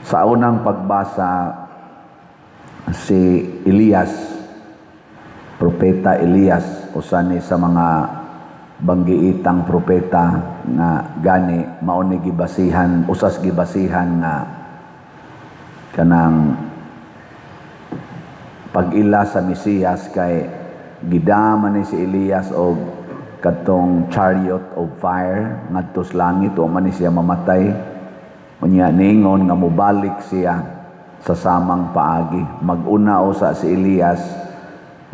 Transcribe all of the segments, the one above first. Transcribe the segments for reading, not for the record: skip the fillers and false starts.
Sa unang pagbasa, si Elias, propeta Elias, usa ni sa mga banggiitang propeta nga gani mao ni gibasihan, usas gibasihan nga kanang pag-ila sa Mesiyas kay gidama ni si Elias og katong chariot of fire ngadto sa langit o man ni siya mamatay. Unya ningon nga mobalik siya sa samang paagi. Mag-una usa si Elias,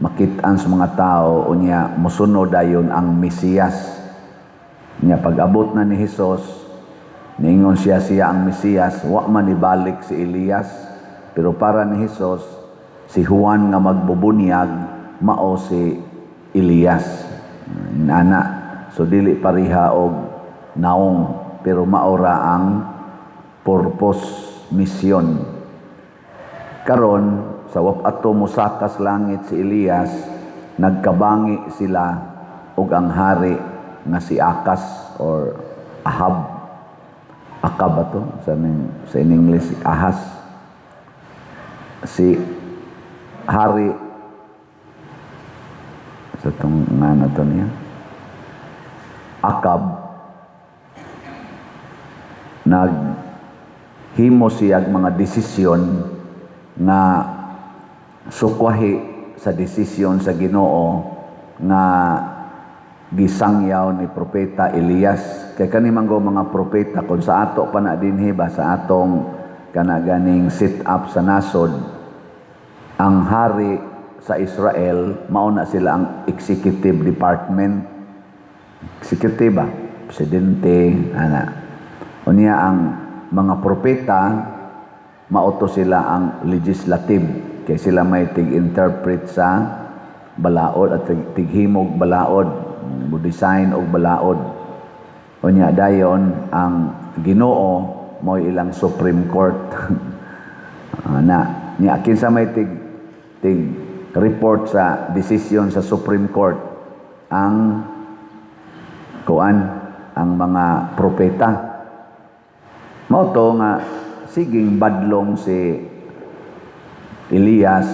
makit-an sa mga tao, unya musunod dayon ang Mesiyas. Unya pag-abot na ni Hesus, ningon siya ang Mesiyas, wa man ibalik si Elias, pero para ni Hesus, si Juan nga magbubunyag, mao si Elias. Nana, so dili pariha og naong, pero maora ang purpose, mission. Karon sa wapato mosakas langit si Elias, nagkabangi sila og ang hari nga si Akas or Ahab. Akab ato sa in English Ahas. Si hari sa tong ngano to niya Akab naghimo siya mga desisyon nga sukwahi sa desisyon sa Ginoo nga gisangyaw ni propeta Elias. Kay kani manggo mga propeta kun sa ato pa na dinhi ba sa atong kana ganing sit up sa nasod, ang hari sa Israel mao na sila ang executive department, executive ba, presidente ana. Unya ang mga propeta mauto sila ang legislative kay sila may tig-interpret sa balaod at tighimog balaod, design og balaod. Unya dayon ang Ginoo mo ilang Supreme Court. Na nya kinsa may tig report sa decision sa Supreme Court, ang ang mga propeta. Mao to nga siging badlong si Elias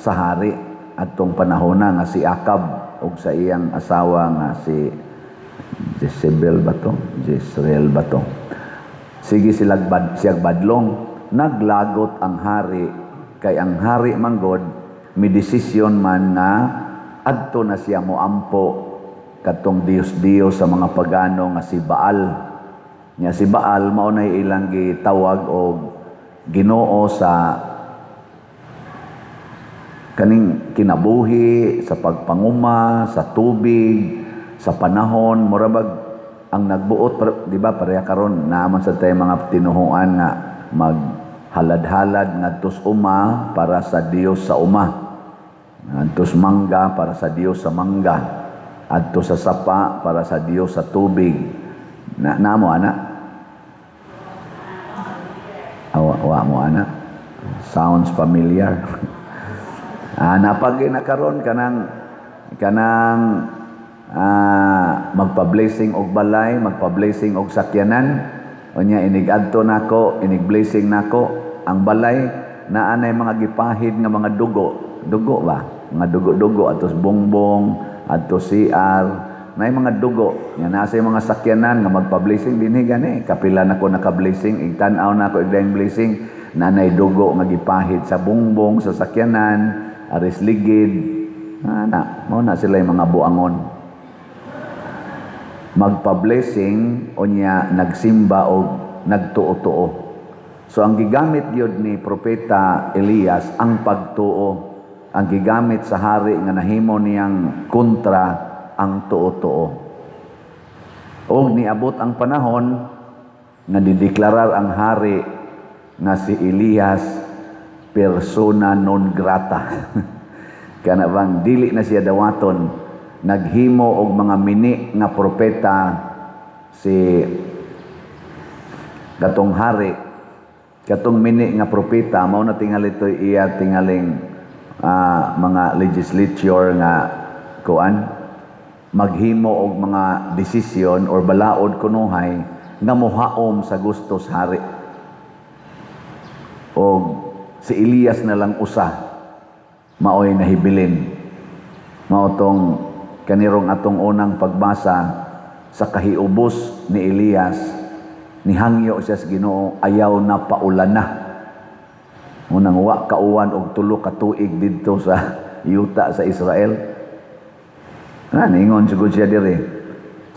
sa hari atong panahon nga si Akab ug sa iyang asawa nga si Jezebel ba to? Jezreel ba to? Sige siyag badlong, naglagot ang hari kay ang hari manggod midesisyon man nga adto na siya moampo katong Dios sa mga pagano nga si Baal. Nya si Baal mao nay ilang gitawag og Ginoo sa kaning kinabuhi, sa pagpanguma, sa tubig, sa panahon, murabag ang nagbuot, di ba pareha karon naaman sa tay mga tinuhuan nga maghalad-halad ngadtos uma para sa Dios sa uma, ngadtos mangga para sa Dios sa mangga, adto sa sapa para sa Dios sa tubig. Namo ana? Awa mo ana? Sounds familiar. Napag nakaron kanang magpa-blessing og balay, magpa-blessing og sakyanan. Unya inig adto nako, inig blessing nako ang balay naa nay mga gipahid nga mga dugo ba? Mga dugo atos bongbong, adto CR, may mga dugo. Nga nasa mga sakyanan nga magpa-blessing dinhi gani. Kapila nako naka-blessing, igtan-aw nako igdayong blessing, nanay dugo nga gipahid sa bongbong sa sakyanan, aris ligid. Mao na sila yung mga buangon. Magpa-blessing unya nagsimba o nagtuo-tuo. So ang gigamit gyud ni propeta Elias ang pagtuo. Ang gigamit sa hari nga nahimo niyang kontra ang tuo-tuo. Og niabot ang panahon nga dideklarar ang hari nga si Elias persona non grata. Kana bang dili na siya dawaton. Naghimo og mga mini nga propeta si katong hari, katong mini nga propeta mao na tingali to iya tingaling mga legislature nga maghimo og mga desisyon or balaod kunuhay nga mohaom sa gusto sa hari. o si Elias na lang usa maoy nahibilin. Mao tong kanirong atong unang pagbasa sa kahiubos ni Elias, nihangyo siya sa Ginoo, ayaw na paulan na. Unang wa kauwan og 3 ka tuig didto sa yuta sa Israel. Ningon sigud siya diri,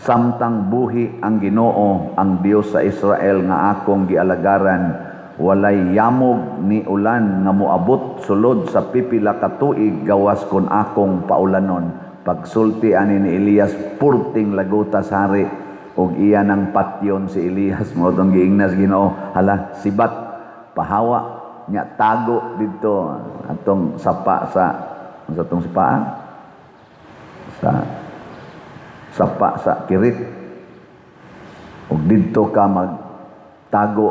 samtang buhi ang Ginoo, ang Dios sa Israel nga akong gialagaran, walay yamog ni ulan nga moabot sulod sa pipila ka tuig gawas kon akong paulanon. Pagsulti ani ni Elias, purting lagutas hari og iya ng patyon si Elias. Mo tong giingnas Ginoo, hala sibat pahawa nya tago didto atong sapa sa atong sipaan sa sapa sa kirit, og didto ka magtago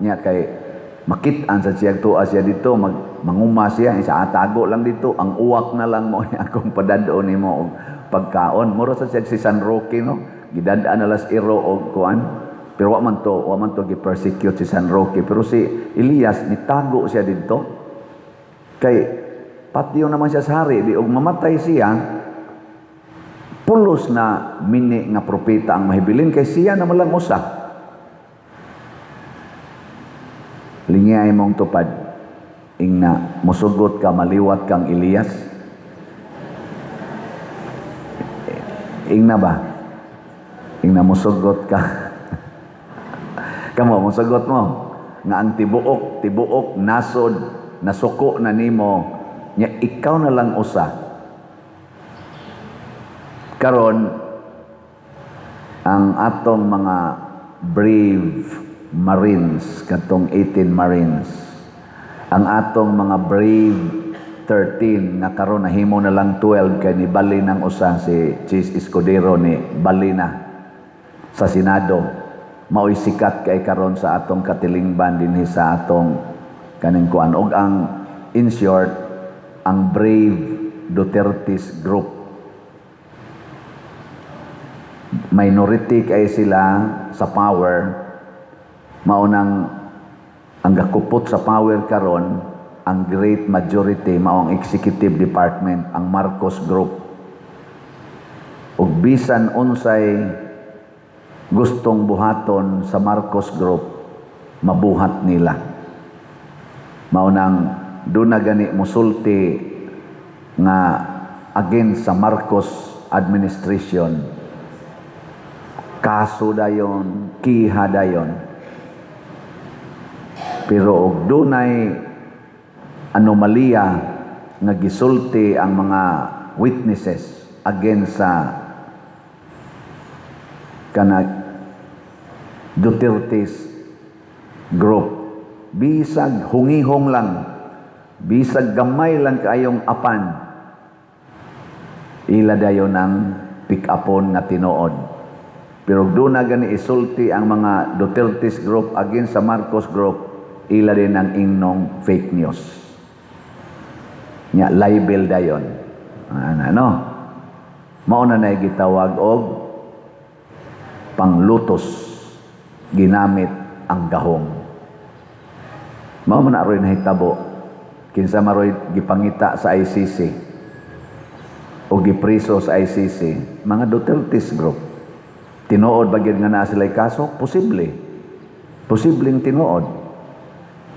nya kay makit-an sa siyang tuwa siya dito, manguma siya, isa atago lang dito, ang uwak na lang mo akong padadon nimo og pagkaon. Mura sa siya si San Roque, no? Gidadaan na las iro og kuan, pero wa man to gi-persecute si San Roque, pero si Elias nitago siya dito kay patio naman siya sa hari, di og mamatay siya, pulos na mini nga propeta ang mahibilin kay siya na malang usa. Lingay mong tupad, ingna musugot ka, maliwat kang Elias. Ingna ba? Ingna musugot ka. Kamo, musugot mo nga ang tibuok nasod, nasuko na nimo, nya ikaw na lang usa. Karon ang atong mga brave Marines, katong 18 Marines, ang atong mga brave 13 na karon nahimo na lang 12 kay ni bali ng usa si Chis Escudero ni bali na sa Senado. Mao'y sikat kay karon sa atong katilingban dinhi sa atong kaning kuan, og ang in short ang brave Duterte's group. Minority kay sila sa power, maunang ang gakupot sa power karon, ang great majority mao ang executive department, ang Marcos Group. Ug bisan unsay gustong buhaton sa Marcos Group, mabuhat nila. Maunang doon na gani musulti nga against sa Marcos administration, kaso dayon, kiha dayon. Pero og dunay anomalya nga gisulti ang mga witnesses against sa kana Duterte's group, bisag hungihong lang, bisag gamay lang kaayong apan, ila dayon ang pick-upon nga tinuod. Pero doon na gani isulti ang mga Duterte's group against sa Marcos Group, ila din ang ingnong fake news. Nya libel dayon. Ano? Mao na nay gitawag og panglutos, ginamit ang gahong. Mao man aroy nahitabo kinsa maroy gipangita sa ICC o gipriso sa ICC, mga Duterte's group. Tinuod ba gyud nga naa sila'y kaso? Posibleng tinuod.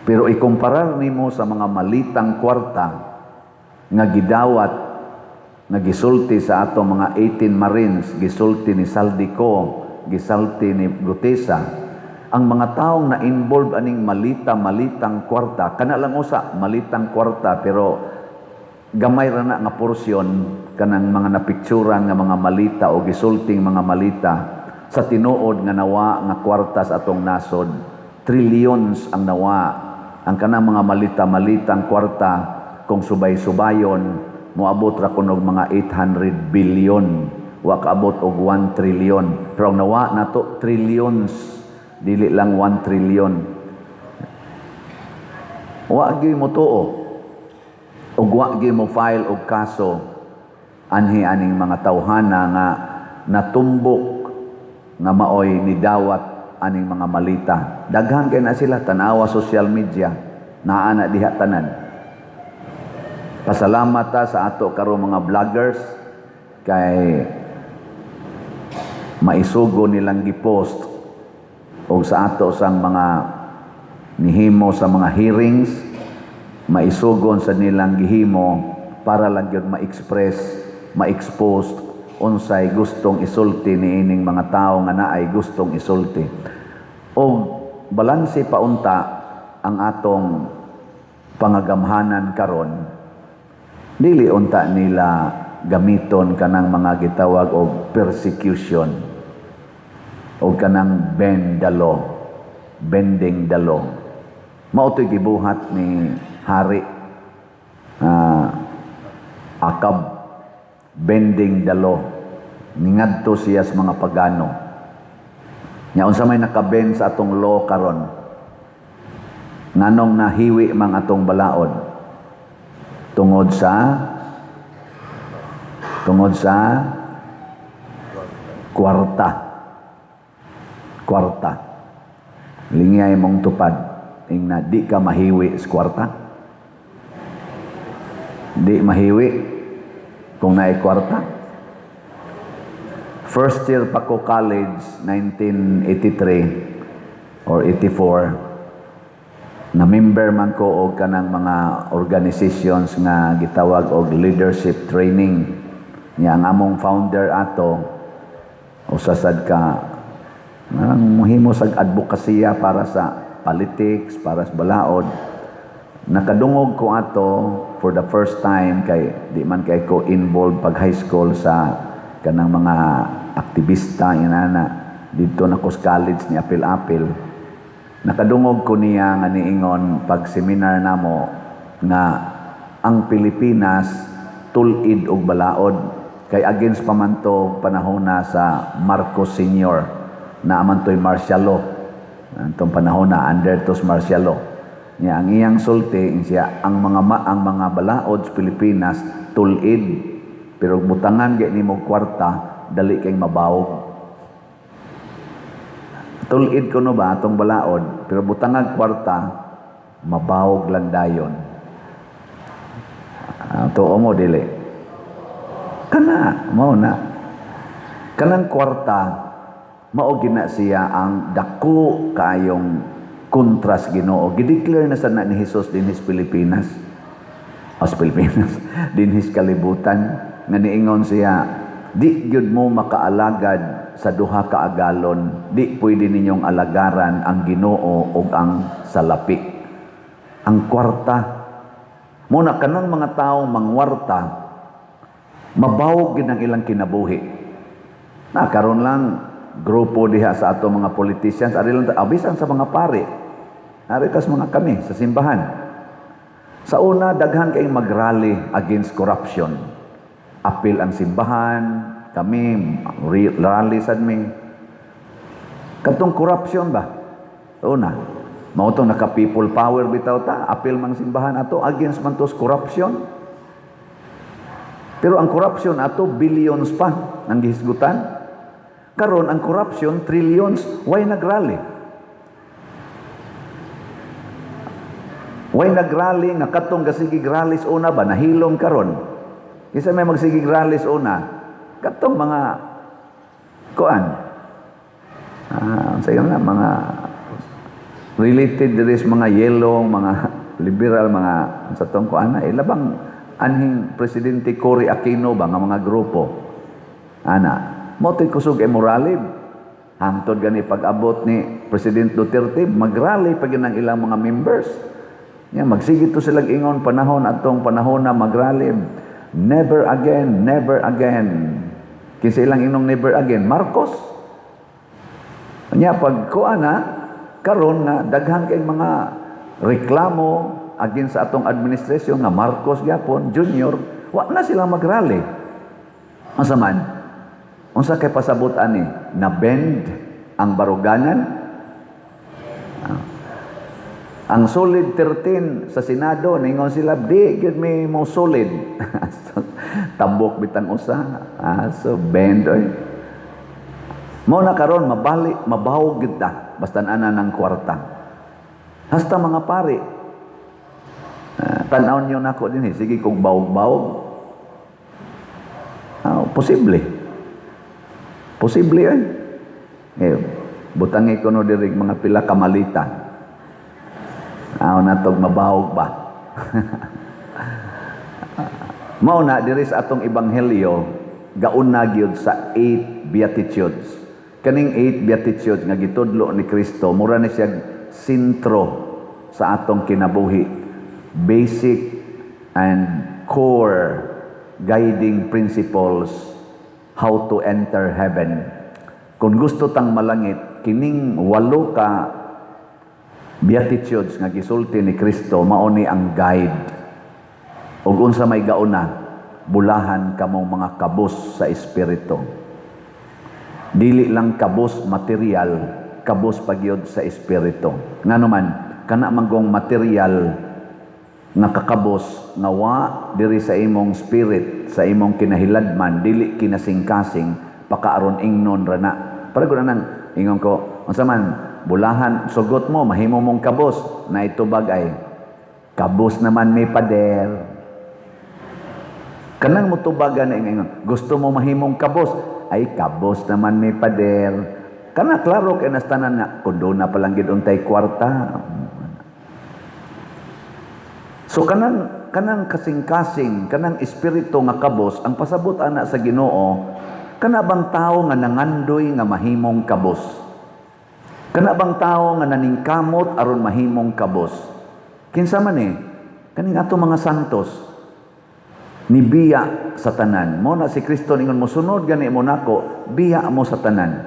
Pero ikumparar nimo sa mga malitang kwarta nga gidawat, nga gisulti sa ato mga 18 Marines, gisulti ni Saldico, gisulti ni Gutesa, ang mga taong na-involve aning malitang kwarta, kana lang usa, malitang kwarta, pero gamay ra na nga porsyon kanang mga napikturan nga mga malita o gisulting mga malita sa tinuod nga nawa nga kwarta sa atong nasod. Trillions ang nawa. Ang kanang mga malitang kwarta, kung subay-subayon, moabot ra kunog mga 800 billion, wa kaabot og 1 trillion. Pero ang nawa nato trillions, dili lang 1 trillion. Wa gyud mo tuo, ug wa gyud mo file og kaso anhi aning mga tawhana nga natumbok nga maoy nidawat aning mga malita. Daghan kay na sila, tanawa social media. naa na diha tanan. Pasalamat ta sa ato karong mga vloggers kay maisugo nilang gipost o sa ato sang mga nihimo sa mga hearings, maisugon sa nilang gihimo para lang yun ma-express, ma-expose unsay gustong isulti niining mga tao nga naay gustong isulti. O balanse paunta ang atong pangagamhanan karon, dili unta nila gamiton kanang mga gitawag og persecution o kanang bend the law, bending the law. Mao to'y gibuhat ni Hari Akab, bending the law. Ningadto siya sa mga pagano. Nya unsa may nakabend sa atong law karon? Nganong nahiwi mang atong balaod? Tungod sa kwarta. Kwarta. Lingay mong tupad ingna di ka mahiwi sa kwarta. Di mahiwi kung naay kwarta. First year pa ko college, 1983 or 84, na member man ko og kanang mga organizations nga gitawag og leadership training. Nya ang among founder ato usasad ka muhimo sa advokasya para sa politics, para sa balaod. Nakadungog ko ato for the first time kay di man kay ko involved pag high school sa kanang mga aktivista inana dito na ko sa college ni apil-apil. Nakadungog ko niya nga niingon pag seminar namo nga ang Pilipinas tulid og balaod kay against pamanto panahon na sa Marcos Sr. na amantoy martial law. Antong panahon na under tos martial law. Nya ang iyang sulti siya ang mga balaod sa Pilipinas tulid pero butangan gay nimo kwarta dali kay mabawog. Tulid ko no ba atong balaod pero butangan kwarta mabawog lang dayon. Tuo mo dili. Kana mao na. Kanang kwarta mao gina siya ang dako kaayong kontras Ginoo. Gideclare na sana ni Hesus dinhis Pilipinas. As Pilipinas dinhis kalibutan nga niingon siya, di gyud mo makaalagad sa duha ka agalon, di pwede ninyong alagaran ang Ginoo ug ang salapi. Ang kwarta muna kanang mga taong mangwarta mabawog gid ang ilang kinabuhi. Na karon lang grupo diha sa ato mga politicians ari lang abisan sa mga pare. Ari tas mga kami sa simbahan. Sa una daghan kay magrally against corruption. Apil ang simbahan, kami rally sad mi. Katong corruption ba? Una, mao tong naka people power bitaw ta, apil mang simbahan ato against man tos corruption. Pero ang corruption ato billions pa ang gihisgutan. Karon ang corruption trillions, why nagrally? Why nagrally nga katong gasigig rallies una ba nahilom karon? Kisa may magsigig rallies una, katong mga kuan. Sayo na mga related diri mga yellow, mga liberal, mga sa tong kuan na labang anhing presidente Cory Aquino ba nga mga grupo. Ana, mo to'y kusog e moralib. Hangtod gani pag-abot ni President Duterte, mag-rally pag yun ang ilang mga members. Yan, magsigit to silang ingon panahon atong panahon na mag-rally. Never again, never again. Kinsa ilang inong never again? Marcos. Nya pag kuana karon nga daghan kay mga reklamo against sa atong administrasyon nga Marcos gyapon Junior, wa na sila mag-rally. Unsa man? Unsa kay pasabot ani? Na bend ang baruganan? Ang solid 13 sa Senado, ningon sila, di, gyud may mo solid. Tambok bitang usa. So, bend, oy. Mo na karon mabawog gyud ta, basta ana ng kwarta. Hasta mga pari, Tanaw niyo na ako din sige kung bawog-bawog. Posible. Posible butangi ko no diri mga pila kamalita. Natog mabawog ba? Mao na diri sa atong ebanghelyo gauna gyud sa 8 beatitudes. Kaning 8 beatitudes nga gitudlo ni Kristo mura na siya sentro sa atong kinabuhi. Basic and core guiding principles how to enter heaven. Kung gusto tang malangit, kining 8 ka beatitudes nga gisulti ni Kristo mao ni ang guide. Ug unsa may gauna, bulahan kamong mga kabos sa espiritu. Dili lang kabos material, kabos pagyod sa espiritu. Nganuman kana manggong material nga kakabos nga wa diri sa imong spirit, sa imong kinahiladman, dili kinasingkasing pakaaron ingnon ra na. Para ko nang ingon ko, unsa man bulahan sugot mo mahimo mong kabos na itubag ay kabos naman may pader. Kanang mutubagan na ingon, gusto mo mahimong kabos ay kabos naman may pader. Kana klaro kay nastanan nga kundo na palang gid untay kwarta. So kanang kasing-kasing, kanang espiritu nga kabos ang pasabot ana sa Ginoo, kana bang tawo nga nangandoy nga mahimong kabos? Kana bang tawo nga naningkamot aron mahimong kabos? Kinsa man kaning ato mga santos ni biya sa tanan. Mo na si Kristo ningon mo sunod gani mo nako, biya mo sa tanan.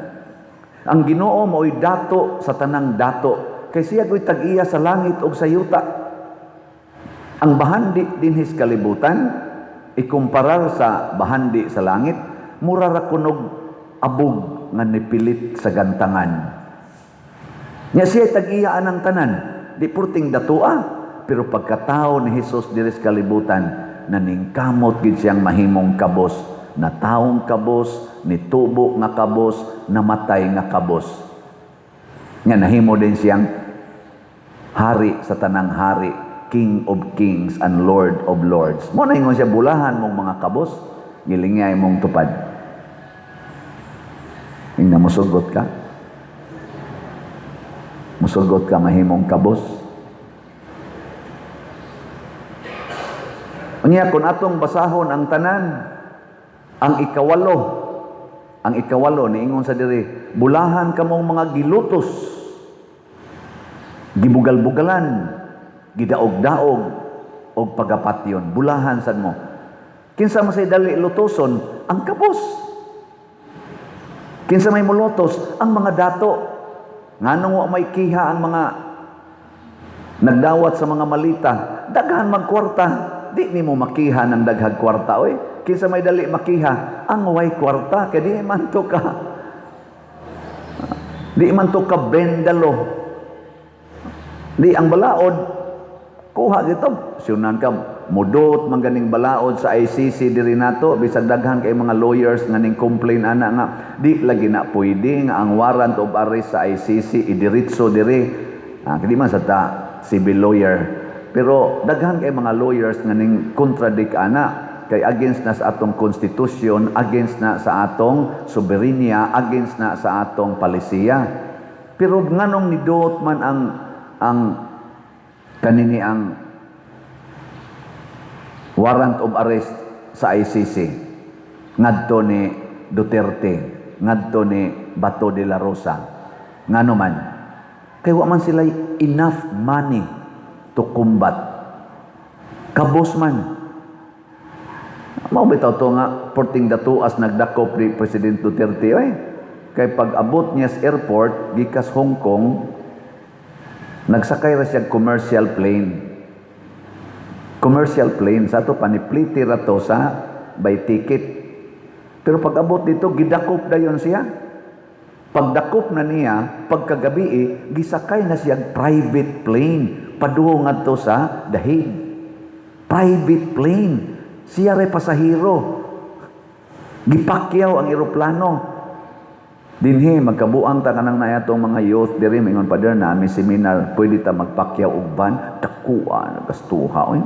Ang Ginoo mao'y dato sa tanang dato, kay siya ko'y tag-iya sa langit ug sa yuta. Ang bahandi dinhis kalibutan ikumparar sa bahandi sa langit, mura ra kunog abog nga nipilit sa gantangan. Nya siya tag-iya anang tanan, di purting datua, pero pagkatao ni Hesus diri sa kalibutan, naningkamot gid siyang mahimong kabos, na taong kabos, nitubo nga kabos, namatay nga kabos. Nga nahimo din siyang hari sa tanang hari, King of Kings and Lord of Lords. Mo na ingon siya, bulahan mong mga kabos, gilingay mong tupad. Ingna musugot ka? Musugot ka mahimong kabos? Unya kung atong basahon ang tanan, ang ikawalo niingon sa diri, bulahan kamong mga gilutos, gibugal-bugalan, gidaog-daog og pagapatyon. Bulahan sad mo. Kinsa mo say dali lutoson? Ang kabos. Kinsa may mulutos? Ang mga dato. Nganong wa may kiha ang mga nagdawat sa mga malita, daghan magkwarta. Di ni mo makiha ng daghag kwarta oy. Kinsa may dali makiha ang way kwarta kay di man to ka bendalo. Di ang balaod kuha dito. Sunan ka mudot mangganing balaod sa ICC diri nato bisag daghan kay mga lawyers nga ning complain ana nga di lagi na pwede nga ang warrant of arrest sa ICC idiretso diri. Kadi man sa ta civil lawyer. Pero daghan kay mga lawyers nga ning contradict ana kay against na sa atong constitution, against na sa atong soberenya, against na sa atong palisiya. Pero nganong niduot man ang kanini ang warrant of arrest sa ICC ngadto ni Duterte, ngadto ni Bato de la Rosa. Ngano man kay wa man sila enough money to combat. Kabos man. Mao bitaw to nga porting datuas nagdakop ni President Duterte kay pag abot niya sa airport gikas Hong Kong nagsakay ra siya commercial plane. Commercial plane sa to panipliti ra to sa by ticket. Pero pag abot dito gidakop dayon siya. Pagdakop na niya pagkagabi gisakay na siya private plane paduho ngadto sa dahig. Private plane. Siya ray pasahero. Gipakyaw ang eroplano. Dinhi magkabuang ta kanang na atong mga youth diri mingon pa der na may seminar pwede ta magpakyaw og ban dakuan gastuha oy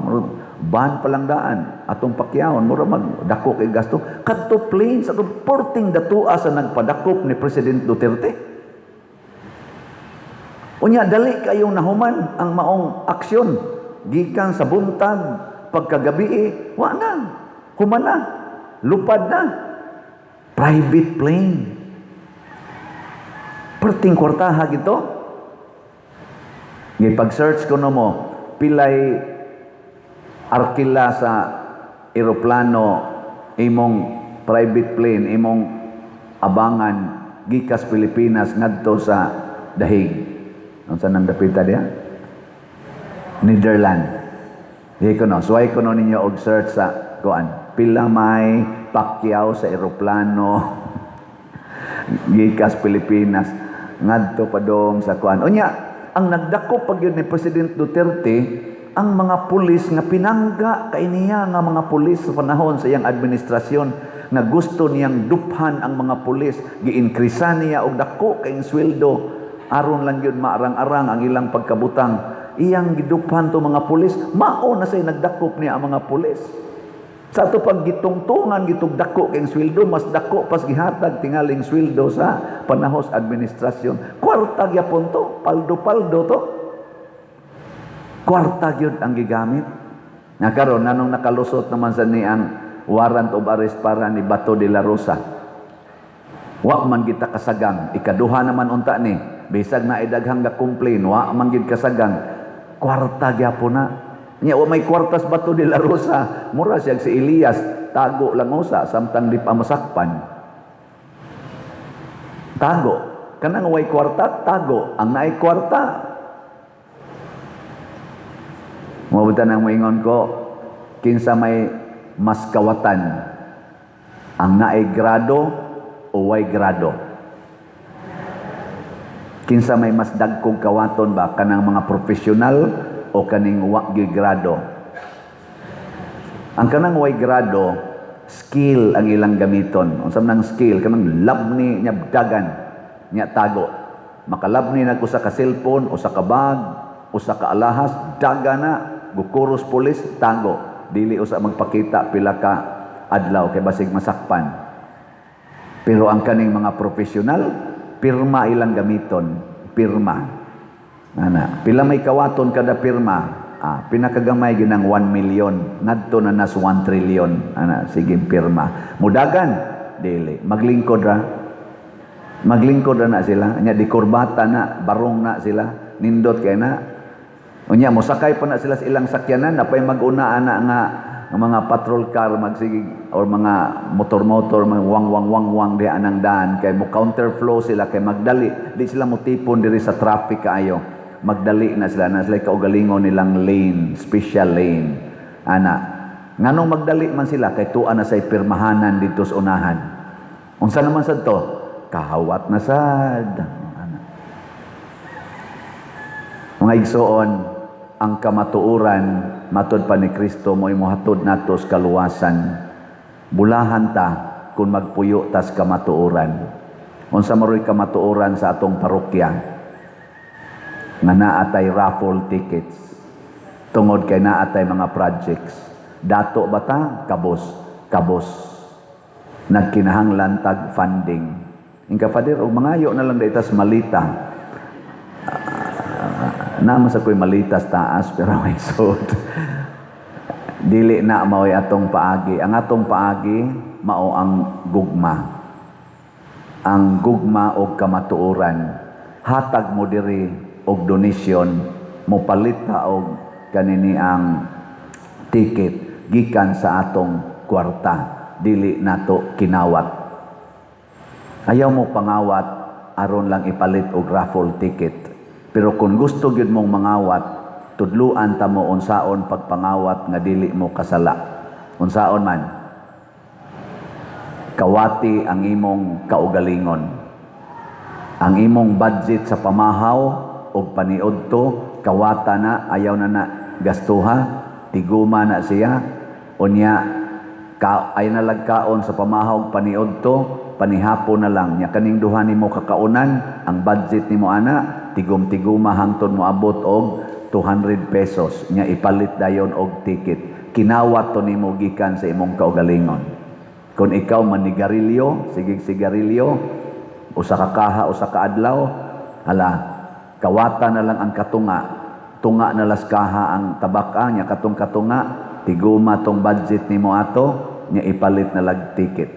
ban pa lang daan atong pakyawon mura magdako kay gasto kadto plain sa porting datua sa nagpadakop ni President Duterte. Unya dali kayong nahuman ang maong aksyon gikan sa buntag pagkagabi wa na human na lupad na private plane. Perting kwartaha gito. Gipag-search ko no mo, pilay arkila sa eroplano, imong private plane, imong abangan, gikas Pilipinas, ngadto sa dahig. Ano saan nang dapita diya? Netherlands. Di ko no, suway ko no ninyo og search sa kuan. Pila may pakyaw sa eroplano, gikas Pilipinas. Ngadto pa dong sa kuan. Unya, ang nagdako pag yun ni President Duterte, ang mga pulis nga pinangga kay niya nga mga pulis sa panahon sa iyang administrasyon nga gusto niyang duphan ang mga pulis, giinkrisan niya og dako kay sweldo aron lang yun maarang-arang ang ilang pagkabutang. Iyang giduphan to mga pulis, mao na say nagdakop niya ang mga pulis. Sa ato pag gitungtungan gitug dako kay sweldo, mas dako pas gihatag tingaling sweldo sa panahos administrasyon. Kwarta gyapon to, paldo-paldo to. Kwarta gyud ang gigamit. Nga karon nanong nakalusot naman sa ni ang warrant of arrest para ni Bato de la Rosa. Wa man kita kasagang, ikaduha naman unta ni. Bisag na idaghang ga complain, wa man gid kasagang. Kwarta gyapon na. Nya wa may kwartas Bato de la Rosa, mura siya si Elias, tago lang usa samtang di pa masakpan. Tago. Kanang way kwarta, tago. Ang naay kwarta. Mabutan ang moingon ko, kinsa may mas kawatan, ang naay grado o way grado. Kinsa may mas dagkog kawaton ba, kanang mga profesional o kaning wa grado. Ang kanang way grado, skill ang ilang gamiton. Unsam nang skill, kanang labni nya dagan nya tago. Makalabni na usa ka cellphone, usa ka bag, usa ka alahas, daga na gukuros pulis, tago. Dili usa magpakita pila ka adlaw kay basig masakpan. Pero ang kaning mga profesional, pirma ilang gamiton, pirma. Ana, pila may kawaton kada pirma? Pinakagamay ginang 1 million, ngadto na nas 1 trillion. Ana, sige pirma. Mudagan dili, maglingkod ra. Maglingkod ra na sila, nya di kurbata na, barong na sila, nindot kay na. Unya mosakay pa na sila sa ilang sakyanan, napay mag-una ana nga mga patrol car magsige or mga motor-motor mga wang di anang daan kay mo counterflow sila kay magdali, di sila motipon diri sa traffic kaayo. Magdali na sila kaugalingon nilang lane, special lane. Ana, nganong magdali man sila kay tuan na say pirmahanan dito sa unahan. Unsa naman sad to? Kahawat na sad. Ana. Mga igsoon, ang kamatuoran matud pa ni Kristo mo'y mohatod nato sa kaluwasan. Bulahan ta kung magpuyo tas kamatuoran. Unsa maroy kamatuoran sa atong parokya? Nga naatay raffle tickets tungod kay naatay mga projects. Dato bata kabos nagkinahanglan tag funding. Ingka fader og mangayo na lang daytas malita. Naman sa ko'y malitas taas pero may suot. Dili na mao'y atong paagi. Ang atong paagi mao ang gugma. Ang gugma o kamatuoran. Hatag mo diri og donasyon, mo palit ka og kanini ang ticket gikan sa atong kwarta, dili nato kinawat. Ayaw mo pangawat aron lang ipalit og raffle ticket. Pero kung gusto gyud mong mangawat, tudluan ta mo unsaon pagpangawat nga dili mo kasala. Unsaon man? Kawati ang imong kaugalingon. Ang imong budget sa pamahaw o paniudto, kawata na, ayaw na gastuha, tiguma na siya, unya, ay nalagkaon sa pamahaw paniudto, panihapon na lang nya kaning duha nimo kakaunan ang budget nimo ana tigom-tiguma hangtod mo abot og 200 pesos nya ipalit dayon og ticket. Kinawat to nimo gikan sa imong kaugalingon. Kung ikaw manigarilyo, sigig sigarilyo, usa ka kaha, usa ka adlaw, ala, kawata na lang ang katunga. Tunga na las kaha ang tabaka, nya katong katunga, tiguma tong budget nimo ato, nya ipalit na lag ticket.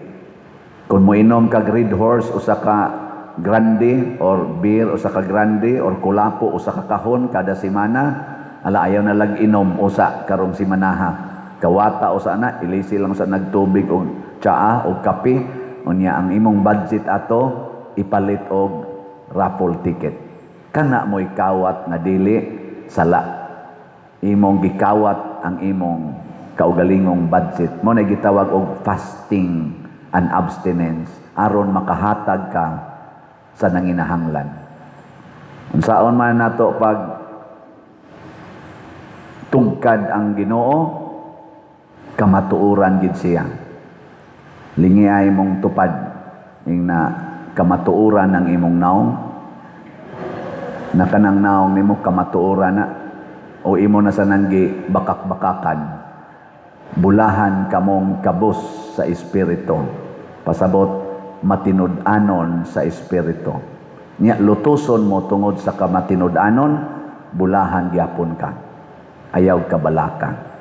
Kung mo inom kag Red Horse, usa ka grande, or beer, usa ka grande, or kulapo, usa ka kahon kada semana, ala ayaw na lag inom, usa karong semanaha. Kawata usa na, ilisi lang sa nagtubig o tsaa o kape, unya ang imong budget ato, ipalit og raffle ticket. Kana mo'y kawat nga dili sala. Imong gikawat ang imong kaugalingong budget. Mo na gitawag og fasting and abstinence aron makahatag ka sa nanginahanglan. Unsaon man nato pag tungkad ang Ginoo, kamatuoran gid siya. Lingi ay mong tupad ing na kamatuoran ng imong naong na kanang naong nimo kamatuoran na o imo na sa nanggi bakak-bakakan bulahan kamong kabus sa espiritu pasabot matinud-anon sa espiritu nya lutuson mo tungod sa kamatinud-anon bulahan gyapon ka ayaw kabalaka.